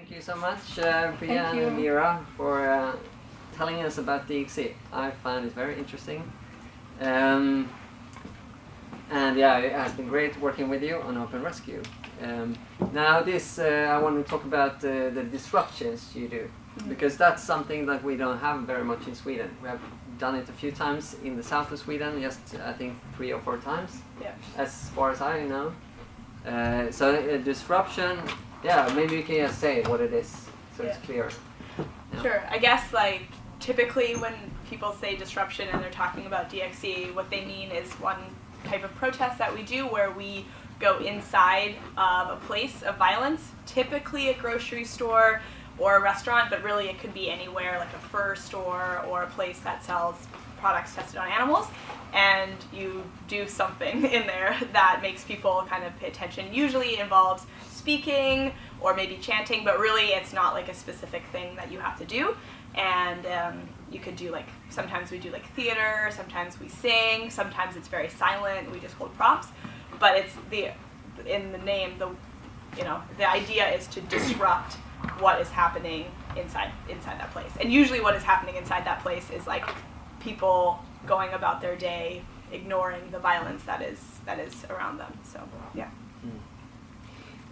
Thank you so much, Priya and Almira, for telling us about DXC. I found it very interesting. And yeah, it has been great working with you on Open Rescue. Now this, I want to talk about the disruptions you do, because that's something that we don't have very much in Sweden. We have done it a few times in the south of Sweden, just I think 3 or 4 times, as far as I know. So disruption, yeah, maybe you can just say what it is, so it's clear. Yeah. Sure, I guess like typically when people say disruption and they're talking about DXC, what they mean is one type of protest that we do where we go inside of a place of violence, typically a grocery store or a restaurant, but really it could be anywhere, like a fur store or a place that sells products tested on animals, and you do something in there that makes people kind of pay attention. Usually it involves speaking or maybe chanting, but really it's not like a specific thing that you have to do. And you could do like, sometimes we do like theater, sometimes we sing, sometimes it's very silent, we just hold props. But it's in the name, the idea is to disrupt what is happening inside that place. And usually what is happening inside that place is like people going about their day, ignoring the violence that is around them. So yeah.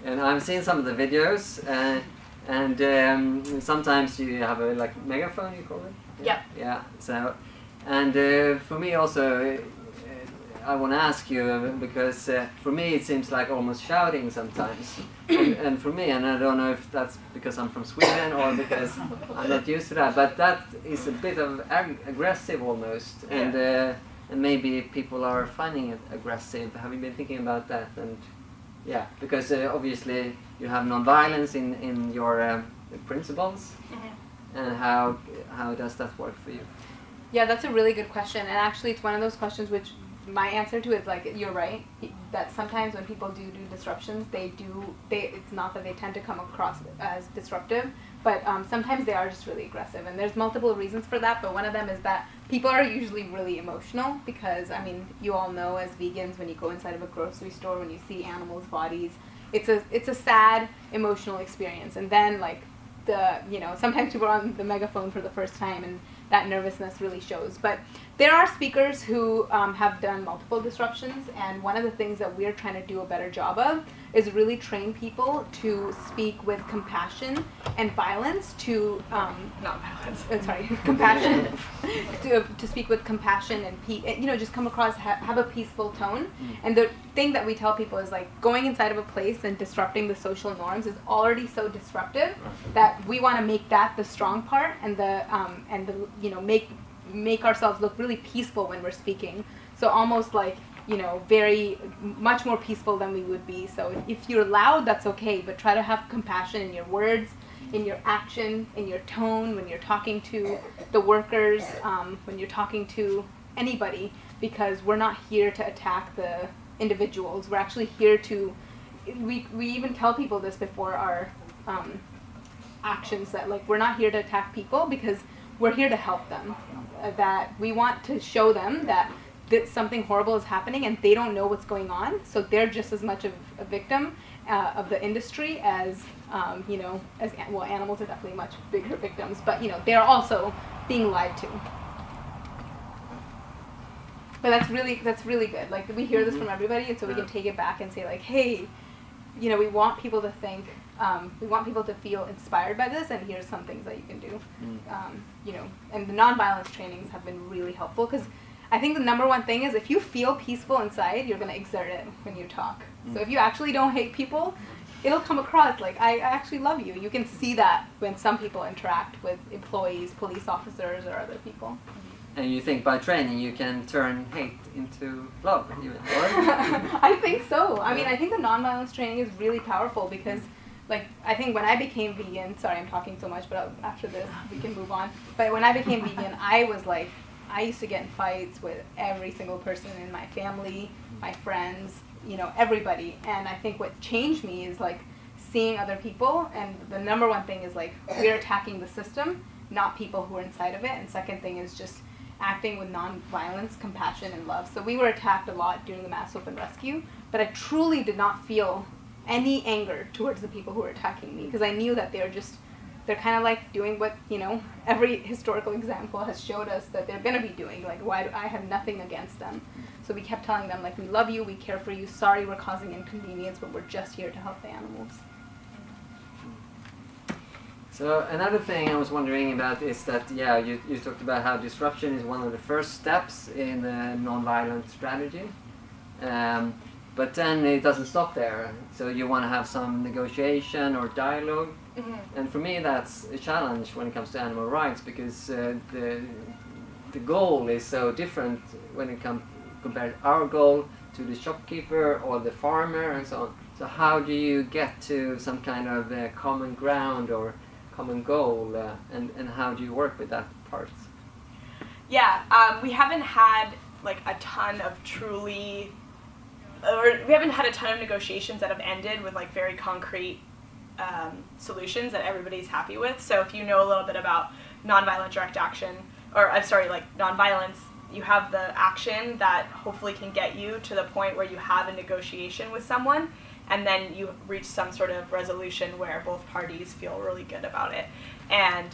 And I've seen some of the videos, and sometimes you have a like megaphone, you call it. Yeah. Yeah. So, and for me also, I want to ask you, because for me it seems like almost shouting sometimes, and for me, and I don't know if that's because I'm from Sweden or because I'm not used to that, but that is a bit of aggressive almost, and maybe people are finding it aggressive. Have you been thinking about that? And yeah, because obviously you have non-violence in your principles, and how does that work for you? Yeah, that's a really good question, and actually it's one of those questions which my answer to it is like, you're right, that sometimes when people do disruptions, it's not that they tend to come across as disruptive, but sometimes they are just really aggressive, and there's multiple reasons for that, but one of them is that people are usually really emotional, because I mean, you all know as vegans, when you go inside of a grocery store, when you see animals' bodies, it's a sad emotional experience, and then like sometimes people are on the megaphone for the first time, and that nervousness really shows. But there are speakers who have done multiple disruptions, and one of the things that we're trying to do a better job of is really train people to speak with compassion and violence to not violence. Compassion to speak with compassion and just come across have a peaceful tone. And the thing that we tell people is like going inside of a place and disrupting the social norms is already so disruptive that we want to make that the strong part, and make ourselves look really peaceful when we're speaking. So almost like very much more peaceful than we would be. So if you're loud, that's okay, but try to have compassion in your words, in your action, in your tone, when you're talking to the workers, when you're talking to anybody, because we're not here to attack the individuals. We're actually here to, we even tell people this before our actions, that like we're not here to attack people, because we're here to help them. That we want to show them that something horrible is happening and they don't know what's going on, so they're just as much of a victim of the industry as animals are definitely much bigger victims, but they're also being lied to. But that's really good. Like we hear this from everybody, and so we can take it back and say like, hey, we want people to think, we want people to feel inspired by this, and here's some things that you can do. And the nonviolence trainings have been really helpful, because I think the number one thing is if you feel peaceful inside, you're going to exert it when you talk. So if you actually don't hate people, it'll come across like, I actually love you. You can see that when some people interact with employees, police officers, or other people. And you think by training you can turn hate into love, even? I think so. I mean, I think the nonviolence training is really powerful, because like, I think when I became vegan, sorry I'm talking so much, but after this we can move on. But when I became vegan, I used to get in fights with every single person in my family, my friends, everybody. And I think what changed me is like seeing other people, and the number one thing is like we're attacking the system, not people who are inside of it. And second thing is just acting with non-violence, compassion, and love. So we were attacked a lot during the mass open rescue, but I truly did not feel any anger towards the people who were attacking me, because I knew that they're kind of like doing what, every historical example has showed us that they're going to be doing. Like, why do I have nothing against them? So we kept telling them, like, we love you, we care for you, sorry we're causing inconvenience, but we're just here to help the animals. So another thing I was wondering about is that, you talked about how disruption is one of the first steps in the non-violent strategy. But then it doesn't stop there. So you want to have some negotiation or dialogue. Mm-hmm. And for me, that's a challenge when it comes to animal rights, because the goal is so different when it comes compared our goal to the shopkeeper or the farmer and so on. So how do you get to some kind of common ground or common goal, and how do you work with that part? Yeah, we haven't had like a ton of we haven't had a ton of negotiations that have ended with like very concrete solutions that everybody's happy with. So if you know a little bit about nonviolent direct action, nonviolence, you have the action that hopefully can get you to the point where you have a negotiation with someone, and then you reach some sort of resolution where both parties feel really good about it. And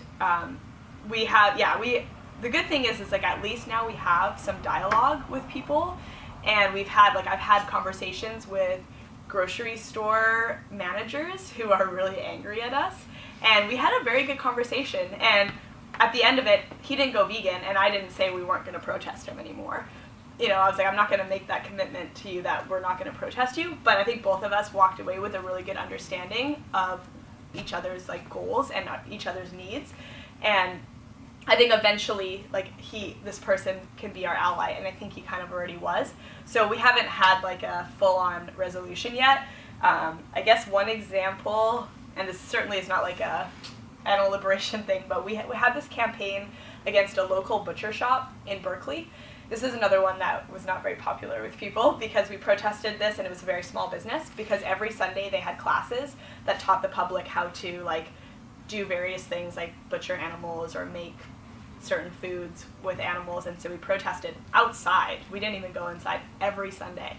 the good thing is like at least now we have some dialogue with people, and I've had conversations with grocery store managers who are really angry at us, and we had a very good conversation, and at the end of it, he didn't go vegan, and I didn't say we weren't going to protest him anymore. I was like, I'm not going to make that commitment to you that we're not going to protest you, but I think both of us walked away with a really good understanding of each other's like goals and each other's needs, and I think eventually this person can be our ally, and I think he kind of already was. So we haven't had like a full-on resolution yet. I guess one example, and this certainly is not like a animal liberation thing, but we had this campaign against a local butcher shop in Berkeley. This is another one that was not very popular with people, because we protested this, and it was a very small business, because every Sunday they had classes that taught the public how to like do various things like butcher animals or make certain foods with animals, and so we protested outside. We didn't even go inside every Sunday.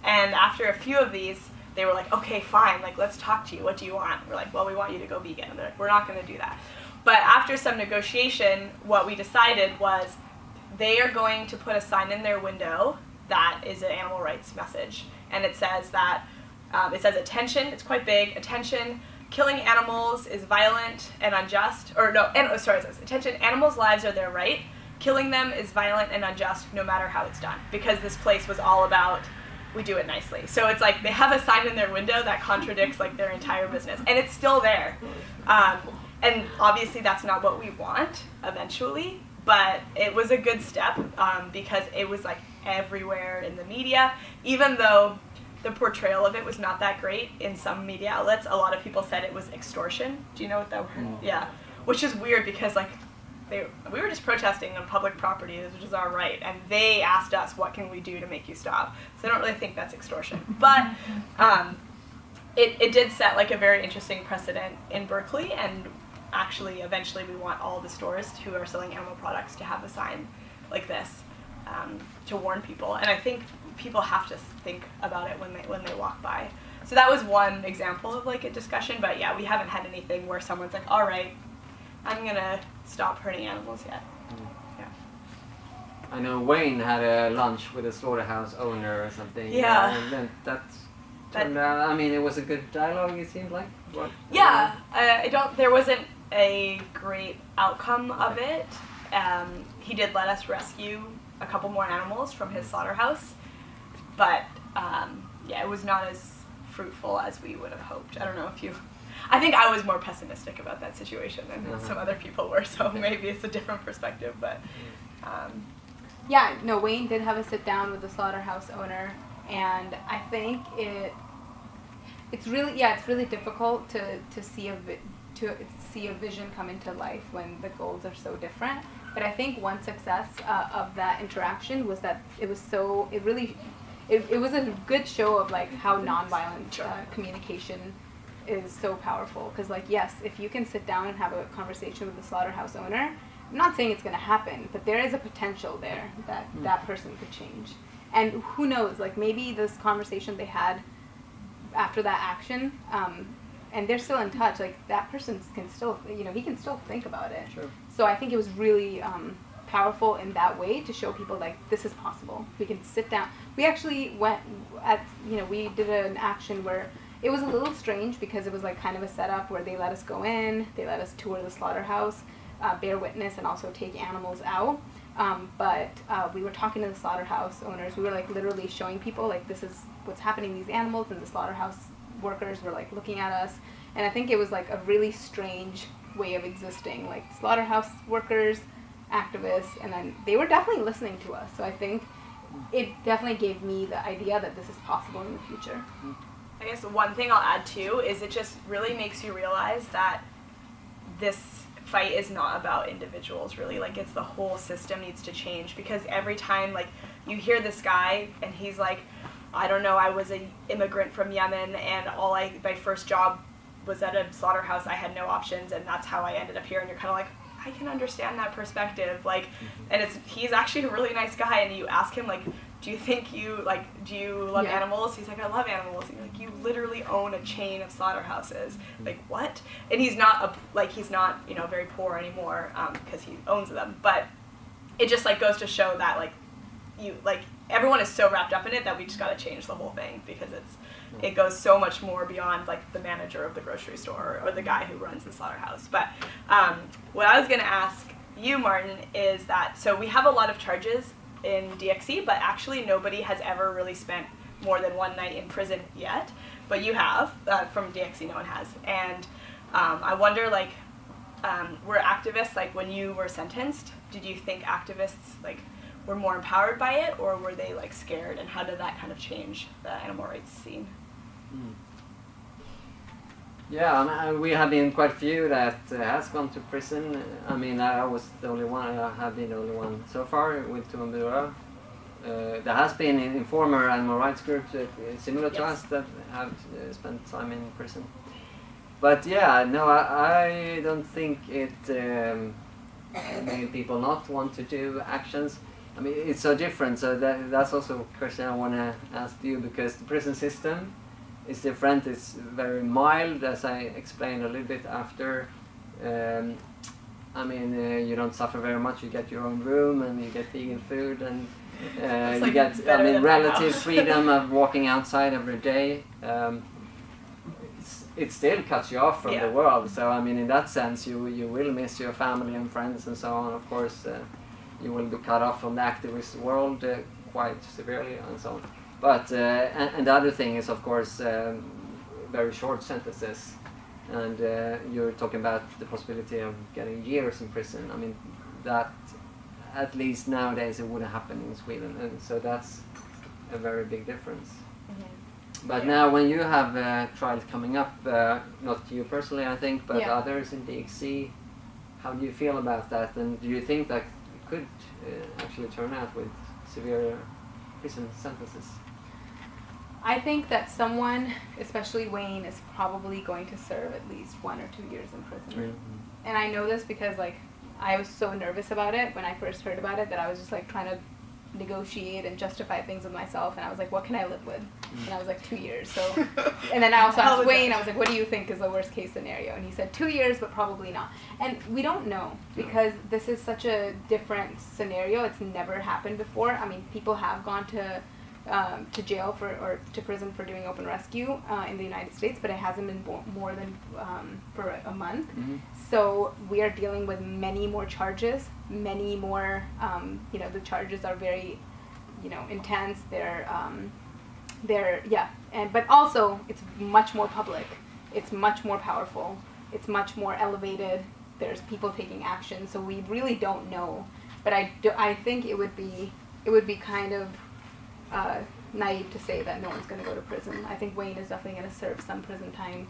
And after a few of these, they were like, okay, fine, like let's talk to you. What do you want? We're like, well, we want you to go vegan. And they're like, we're not going to do that. But after some negotiation, what we decided was they are going to put a sign in their window that is an animal rights message, and it says that it says attention. It's quite big. Attention. Killing animals is violent and unjust, it says, attention, animals' lives are their right. Killing them is violent and unjust no matter how it's done, because this place was all about, we do it nicely. So it's like they have a sign in their window that contradicts like their entire business, and it's still there. And obviously that's not what we want eventually, but it was a good step because it was like everywhere in the media, even though the portrayal of it was not that great in some media outlets. A lot of people said it was extortion. Do you know what that word? Yeah. Which is weird, because like we were just protesting on public property, which is our right, and they asked us, what can we do to make you stop? So I don't really think that's extortion. But it did set like a very interesting precedent in Berkeley, and actually eventually we want all the stores who are selling animal products to have a sign like this to warn people. And I think people have to think about it when they walk by. So that was one example of like a discussion, but yeah, we haven't had anything where someone's like, all right, I'm gonna stop hurting animals yet. Yeah. I know Wayne had a lunch with a slaughterhouse owner or something. Yeah. And then turned out, I mean, it was a good dialogue, it seemed like. Yeah, there wasn't a great outcome of it. He did let us rescue a couple more animals from his slaughterhouse, but it was not as fruitful as we would have hoped. I don't know if I think I was more pessimistic about that situation than some other people were, so maybe it's a different perspective, but Wayne did have a sit down with the slaughterhouse owner, and I think it's really difficult to see a vision come into life when the goals are so different. But I think one success of that interaction was that it was a good show of like how nonviolent communication is so powerful. Because like, yes, if you can sit down and have a conversation with the slaughterhouse owner, I'm not saying it's going to happen, but there is a potential there that that person could change. And who knows, like maybe this conversation they had after that action, and they're still in touch. Like that person can still, he can still think about it. Sure. So I think it was really powerful in that way to show people like this is possible. We can sit down. We actually went we did an action where it was a little strange because it was like kind of a setup where they let us go in, they let us tour the slaughterhouse, bear witness, and also take animals out. But we were talking to the slaughterhouse owners. We were like literally showing people like this is what's happening to these animals, and the slaughterhouse workers were like looking at us. And I think it was like a really strange way of existing, like slaughterhouse workers, activists, and then they were definitely listening to us. So I think it definitely gave me the idea that this is possible in the future. I guess one thing I'll add too is it just really makes you realize that this fight is not about individuals really, like it's the whole system needs to change, because every time like you hear this guy and he's like, I don't know, I was an immigrant from Yemen and my first job was at a slaughterhouse, I had no options and that's how I ended up here, and you're kind of like, I can understand that perspective, like, and he's actually a really nice guy, and you ask him like, do you love animals? He's like, I love animals. And you're like, you literally own a chain of slaughterhouses. Like, what? And he's not very poor anymore because he owns them. But it just like goes to show that everyone is so wrapped up in it that we just got to change the whole thing, because it goes so much more beyond like the manager of the grocery store or the guy who runs the slaughterhouse. But what I was going to ask you, Martin, is that so we have a lot of charges in DXC, but actually nobody has ever really spent more than one night in prison yet. But you have, from DXC, no one has. And I wonder, were activists, like when you were sentenced, did you think activists were more empowered by it, or were they scared? And how did that kind of change the animal rights scene? Yeah, we have been quite a few that has gone to prison. I mean, I was the only one. I have been the only one so far with Tomma burar. There has been informer animal rights groups similar to us that have spent time in prison. But yeah, no, I don't think it made people not want to do actions. I mean, it's so different. So that's also a question I want to ask you, because the prison system is different. It's very mild, as I explained a little bit after. I mean, you don't suffer very much. You get your own room and you get vegan food, and you get relative freedom of walking outside every day. It still cuts you off from the world. So I mean, in that sense, you will miss your family and friends and so on. Of course, you will be cut off from the activist world quite severely and so on. But and the other thing is, of course, very short sentences, and you're talking about the possibility of getting years in prison. I mean, that at least nowadays it wouldn't happen in Sweden, and so that's a very big difference. Mm-hmm. But now, when you have trials coming up, not you personally, I think, but others in DXC, how do you feel about that? And do you think that it could actually turn out with severe prison sentences? I think that someone, especially Wayne, is probably going to serve at least 1 or 2 years in prison. Mm-hmm. And I know this because I was so nervous about it when I first heard about it that I was just trying to negotiate and justify things with myself, and I was like, what can I live with? Mm-hmm. And I was like, 2 years. So, and then I also asked Wayne, I was like, what do you think is the worst case scenario? And he said 2 years, but probably not. And we don't know, because this is such a different scenario. It's never happened before. I mean, people have gone to jail or to prison for doing open rescue in the United States, but it hasn't been more than for a month. Mm-hmm. So we are dealing with many more charges, many more, the charges are very, intense. But also it's much more public. It's much more powerful. It's much more elevated. There's people taking action. So we really don't know. But I think it would be kind of naive to say that no one's going to go to prison. I think Wayne is definitely going to serve some prison time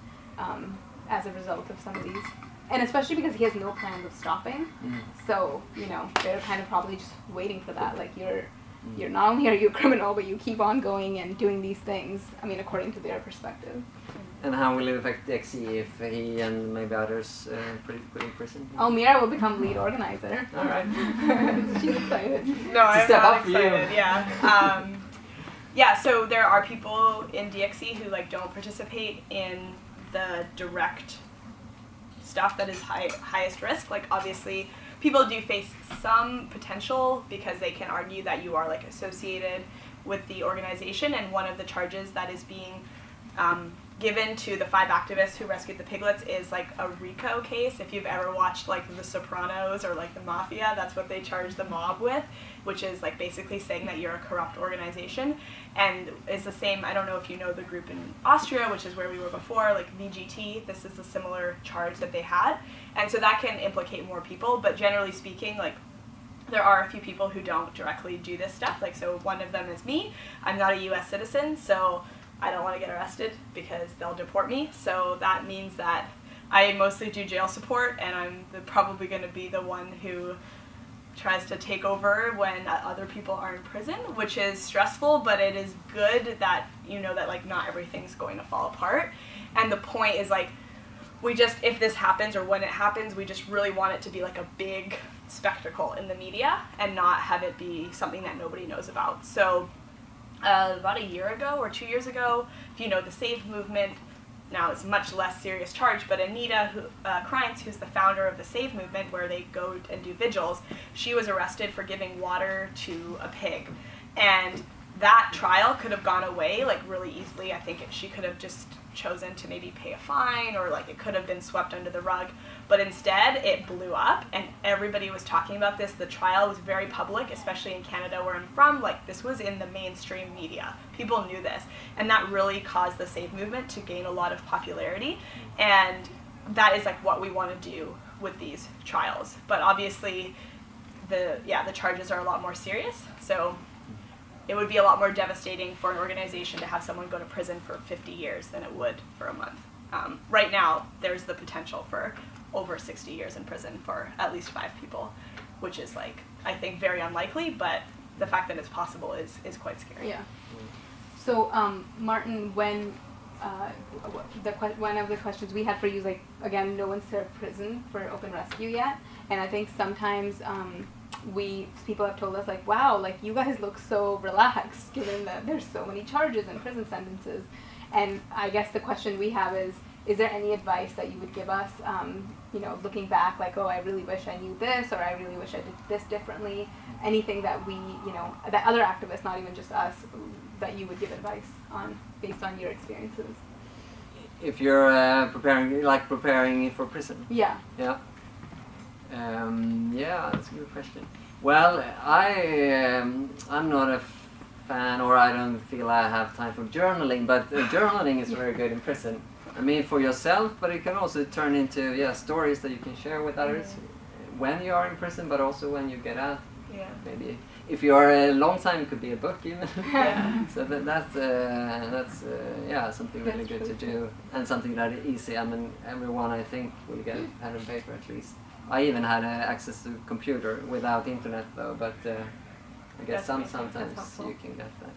as a result of some of these. And especially because he has no plans of stopping. Mm. So, they're kind of probably just waiting for that. You're not only are you a criminal, but you keep on going and doing these things, according to their perspective. And how will it affect DXC if he and maybe others put in prison? Almira will become lead organizer. All right. She's excited. No, I'm not excited. Yeah. Yeah, so there are people in DXC who like don't participate in the direct stuff that is highest risk. Like obviously people do face some potential because they can argue that you are like associated with the organization, and one of the charges that is being given to the 5 activists who rescued the piglets is like a RICO case. If you've ever watched like The Sopranos or like the Mafia, that's what they charge the mob with, which is like basically saying that you're a corrupt organization. And it's the same, I don't know if you know the group in Austria, which is where we were before, like VGT, this is a similar charge that they had. And so that can implicate more people, but generally speaking, like there are a few people who don't directly do this stuff. Like, so one of them is me. I'm not a US citizen, so I don't want to get arrested because they'll deport me. So that means that I mostly do jail support, and I'm probably going to be the one who tries to take over when other people are in prison, which is stressful, but it is good that you know that like not everything's going to fall apart. And the point is like, we just, if this happens or when it happens, we just really want it to be like a big spectacle in the media and not have it be something that nobody knows about. So about a year ago or 2 years ago, if you know the SAVE movement, now it's a much less serious charge, but Anita Kreintz, who's the founder of the SAVE movement, where they go and do vigils, she was arrested for giving water to a pig. And that trial could have gone away like really easily. I think she could have just chosen to maybe pay a fine, or like it could have been swept under the rug, but instead it blew up and everybody was talking about this. The trial was very public, especially in Canada where I'm from. Like this was in the mainstream media, people knew this, and that really caused the SAVE movement to gain a lot of popularity. And that is like what we want to do with these trials, but obviously the charges are a lot more serious, so it would be a lot more devastating for an organization to have someone go to prison for 50 years than it would for a month. Right now, there's the potential for over 60 years in prison for at least 5 people, which is like, I think very unlikely, but the fact that it's possible is quite scary. Yeah. So, Martin, when one of the questions we had for you is like, again, no one's served prison for open rescue yet, and I think sometimes people have told us like, wow, like you guys look so relaxed given that there's so many charges and prison sentences. And I guess the question we have is there any advice that you would give us, looking back, like, oh, I really wish I knew this, or I really wish I did this differently, anything that we, that other activists, not even just us, that you would give advice on based on your experiences? If you're preparing for prison? Yeah. Yeah. Yeah, that's a good question. Well, I'm not a fan, or I don't feel I have time for journaling, but journaling is very good in prison. I mean, for yourself, but it can also turn into stories that you can share with others when you are in prison, but also when you get out. Yeah. Maybe if you are a long time, it could be a book even. Yeah. So that's something really good to do, and something that is easy. I mean, everyone I think will get a pen and paper at least. I even had access to a computer without internet though, but I guess sometimes you can get that.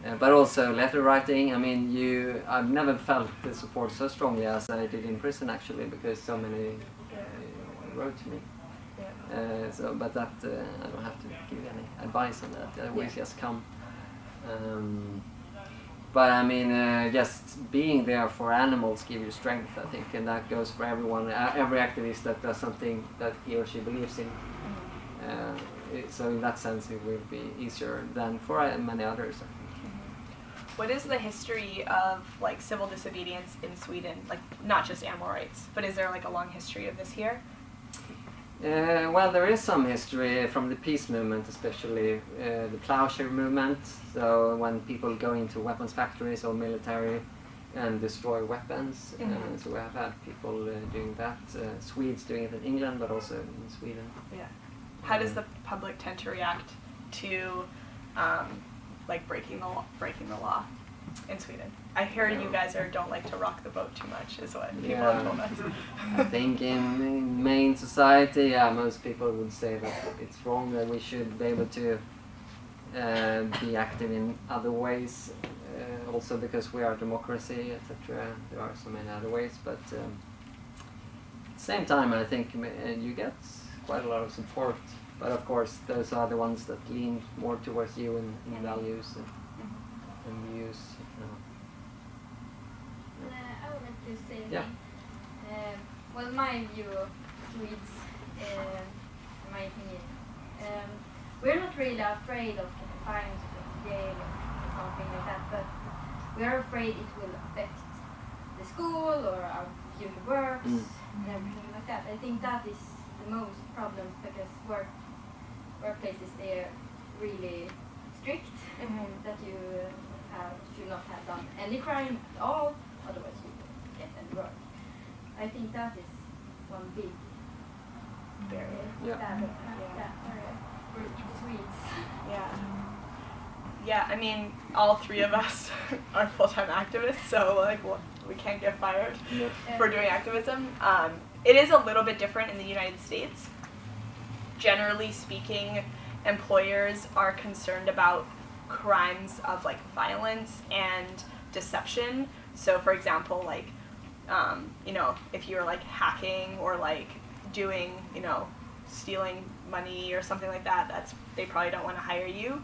Yeah. But also letter writing, I mean, I've never felt the support so strongly as I did in prison actually, because so many wrote to me. Yeah. But that, I don't have to give any advice on that, always just come. But I mean, just being there for animals gives you strength, I think, and that goes for everyone, every activist that does something that he or she believes in. So in that sense, it will be easier than for many others, I think. What is the history of like civil disobedience in Sweden? Like not just animal rights, but is there like a long history of this here? Well, there is some history from the peace movement, especially the plowshare movement. So when people go into weapons factories or military and destroy weapons, so we have had people doing that. Swedes doing it in England, but also in Sweden. Yeah. How does the public tend to react to like breaking the law in Sweden? I hear you guys don't like to rock the boat too much, is what people have told us. I think in main society, most people would say that it's wrong, that we should be able to be active in other ways, also because we are a democracy, etc. There are so many other ways, but at the same time, I think you get quite a lot of support. But of course, those are the ones that lean more towards you in values. can we use? I would like to say Yeah. well, my view of Swedes, in my opinion, we're not really afraid of getting fines or jail or something like that, but we are afraid it will affect the school or our future works and everything like that. I think that is the most problem because workplaces, they are really strict that you should not have done any crime at all, otherwise you will get any work. I think that is one big barrier for Swedes. Yeah, I mean, all three of us are full-time activists, so like, we can't get fired for doing activism. It is a little bit different in the United States. Generally speaking, employers are concerned about crimes of like violence and deception. So, for example, like, if you're like hacking or like doing, stealing money or something like that, they probably don't want to hire you.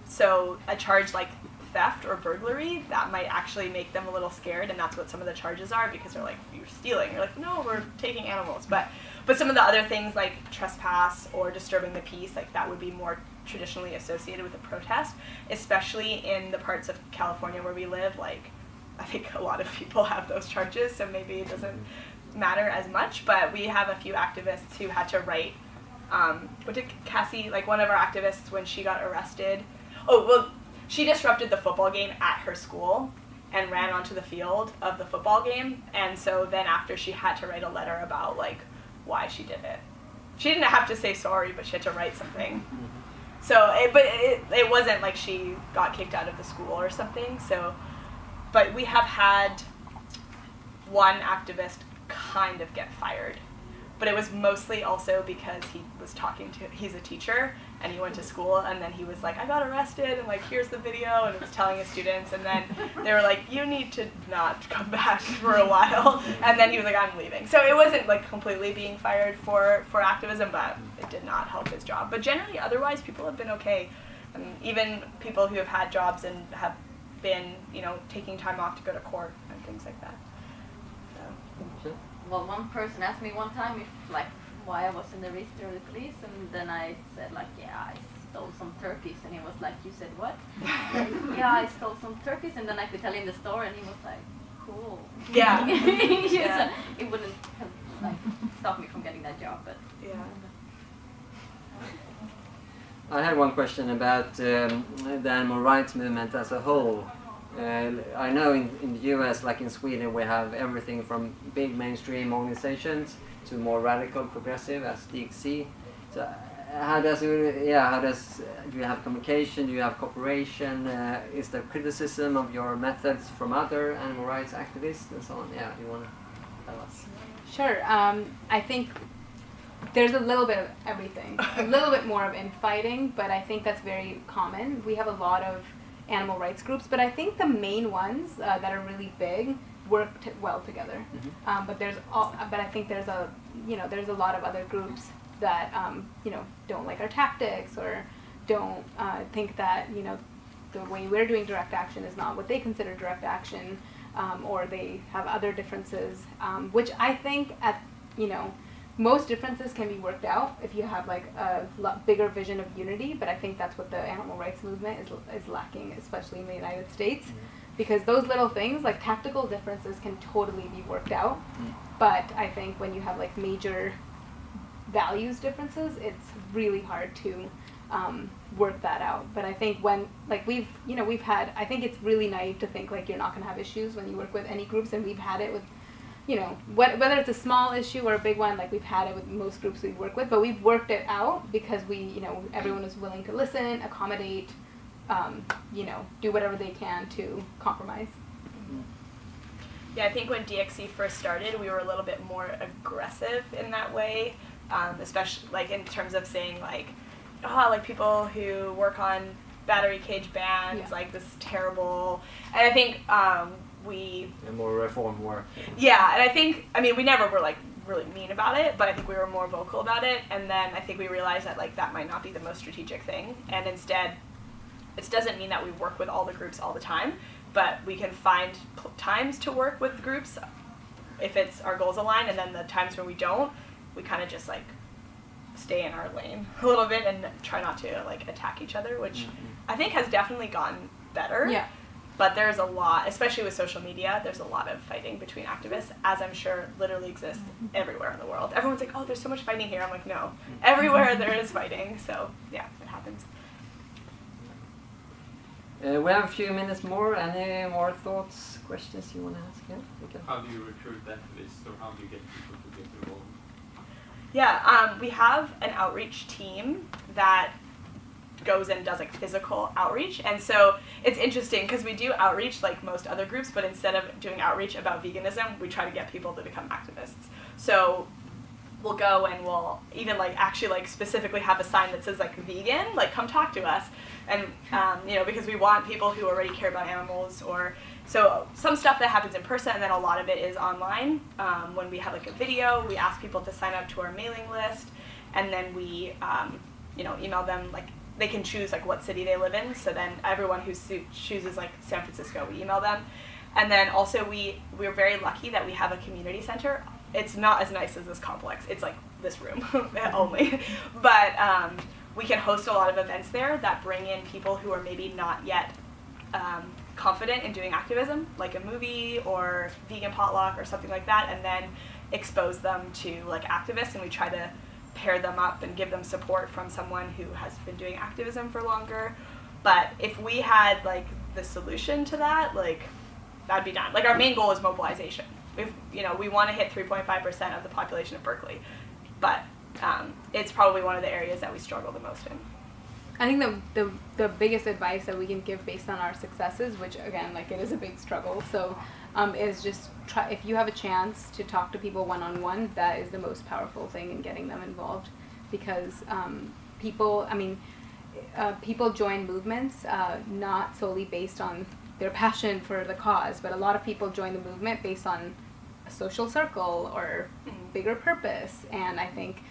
So a charge like theft or burglary, that might actually make them a little scared, and that's what some of the charges are, because they're like, you're stealing. You're like, no, we're taking animals. But some of the other things like trespass or disturbing the peace, like that would be more traditionally associated with a protest, especially in the parts of California where we live. Like, I think a lot of people have those charges, so maybe it doesn't matter as much. But we have a few activists who had to write, what did Cassie, like one of our activists, when she got arrested, she disrupted the football game at her school and ran onto the field of the football game, and so then after she had to write a letter about like why she did it. She didn't have to say sorry, but she had to write something. So, it wasn't like she got kicked out of the school or something. So, but we have had one activist kind of get fired, but it was mostly also because he's a teacher, and he went to school, and then he was like, I got arrested, and like, here's the video, and it was telling his students, and then they were like, you need to not come back for a while, and then he was like, I'm leaving. So it wasn't like completely being fired for activism, but it did not help his job. But generally, otherwise, people have been okay. Even people who have had jobs and have been, taking time off to go to court and things like that. So. Well, one person asked me one time why I was in the register of the police, and then I said I stole some turkeys, and he was like, you said what? Yeah, I stole some turkeys, and then I could tell him the story, and he was like, cool. Yeah. So it wouldn't have stopped me from getting that job, but yeah. I had one question about the animal rights movement as a whole. I know in the US, like in Sweden, we have everything from big mainstream organizations to more radical progressive as DXC. So do you have communication, do you have cooperation, is there criticism of your methods from other animal rights activists and so on? Yeah, you want to tell us? Sure. I think there's a little bit of everything. A little bit more of infighting, but I think that's very common. We have a lot of animal rights groups, but I think the main ones that are really big work well together. But I think there's a lot of other groups that don't like our tactics, or don't think that the way we're doing direct action is not what they consider direct action, or they have other differences, which I think most differences can be worked out if you have like a bigger vision of unity, but I think that's what the animal rights movement is lacking, especially in the United States, because those little things, like tactical differences, can totally be worked out, but I think when you have like major values differences, it's really hard to work that out. But I think when we've had, I think it's really naive to think like you're not going to have issues when you work with any groups, and we've had it with whether it's a small issue or a big one, like we've had it with most groups we work with, but we've worked it out because everyone is willing to listen, accommodate, do whatever they can to compromise. Yeah, I think when DXC first started, we were a little bit more aggressive in that way, especially like in terms of saying like people who work on battery cage bans, like this is terrible, and I think more reform work. Yeah, and I think, we never were like really mean about it, but I think we were more vocal about it, and then I think we realized that like that might not be the most strategic thing, and instead it doesn't mean that we work with all the groups all the time, but we can find times to work with groups if it's our goals align, and then the times when we don't, we kind of just like stay in our lane a little bit and try not to like attack each other, which I think has definitely gotten better. Yeah. But there's a lot, especially with social media, there's a lot of fighting between activists, as I'm sure literally exists everywhere in the world. Everyone's like, oh, there's so much fighting here. I'm like, no. Everywhere there is fighting. So, yeah, it happens. We have a few minutes more. Any more thoughts, questions you want to ask? Yeah, okay. How do you recruit activists, or how do you get people to get involved? Yeah, we have an outreach team that goes and does like physical outreach, and so it's interesting because we do outreach like most other groups, but instead of doing outreach about veganism, we try to get people to become activists. So we'll go and we'll even like actually like specifically have a sign that says like vegan, like come talk to us, and you know, because we want people who already care about animals, or so some stuff that happens in person, and then a lot of it is online. When we have like a video, we ask people to sign up to our mailing list, and then we you know, email them, like they can choose like what city they live in, so then everyone who chooses like San Francisco, we email them. And then also we're very lucky that we have a community center. It's not as nice as this complex, it's like this room only, but we can host a lot of events there that bring in people who are maybe not yet confident in doing activism, like a movie or vegan potluck or something like that, and then expose them to like activists, and we try to pair them up and give them support from someone who has been doing activism for longer. But if we had like the solution to that, like that'd be done. Like our main goal is mobilization. If you know, we want to hit 3.5% of the population of Berkeley, but it's probably one of the areas that we struggle the most in. I think the biggest advice that we can give based on our successes, which again, like it is a big struggle, so is just try, if you have a chance to talk to people one-on-one, that is the most powerful thing in getting them involved, because people join movements not solely based on their passion for the cause, but a lot of people join the movement based on a social circle or bigger purpose, and I think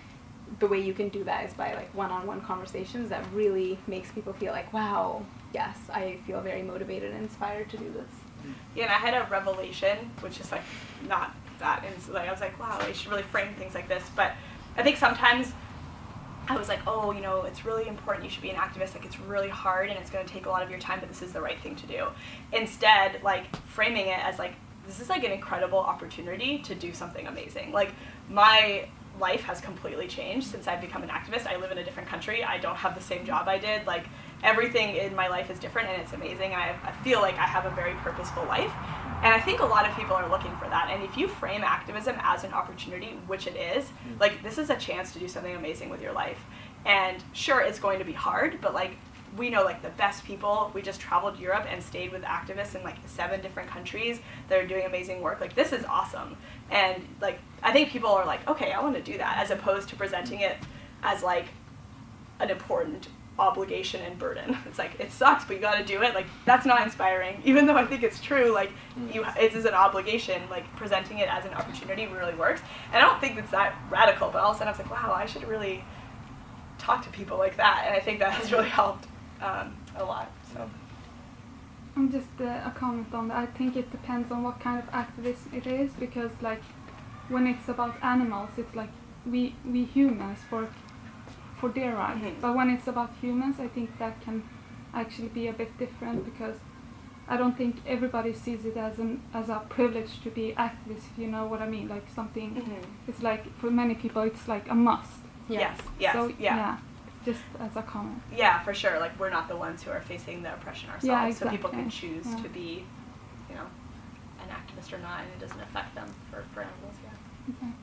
the way you can do that is by like one-on-one conversations that really makes people feel like, wow, yes, I feel very motivated and inspired to do this. Yeah, and I had a revelation, which is like not that, and like I was like, wow, I should really frame things like this. But I think sometimes I was like, oh, you know, it's really important, you should be an activist, like it's really hard and it's going to take a lot of your time, but this is the right thing to do. Instead, like framing it as like, this is like an incredible opportunity to do something amazing. Like my life has completely changed since I've become an activist. I live in a different country. I don't have the same job I did. Like everything in my life is different, and it's amazing. And I feel like I have a very purposeful life. And I think a lot of people are looking for that. And if you frame activism as an opportunity, which it is, like this is a chance to do something amazing with your life. And sure, it's going to be hard, but like we know like the best people. We just traveled Europe and stayed with activists in like 7 different countries that are doing amazing work. Like this is awesome. And like I think people are like, okay, I want to do that, as opposed to presenting it as like an important obligation and burden. It's like, it sucks, but you got to do it. Like that's not inspiring, even though I think it's true. Like it is an obligation. Like presenting it as an opportunity really works. And I don't think it's that radical, but all of a sudden I was like, wow, I should really talk to people like that. And I think that has really helped a lot. So. And just a comment on that. I think it depends on what kind of activism it is, because like when it's about animals, it's like we humans for their rights. Mm-hmm. But when it's about humans, I think that can actually be a bit different, because I don't think everybody sees it as a privilege to be activist, if you know what I mean. Like something, it's like for many people it's like a must. Yes. So, yeah. Just as a comment. Yeah, for sure. Like we're not the ones who are facing the oppression ourselves. Yeah, exactly. So people can choose to be, you know, an activist or not, and it doesn't affect them for animals. Yeah. Okay.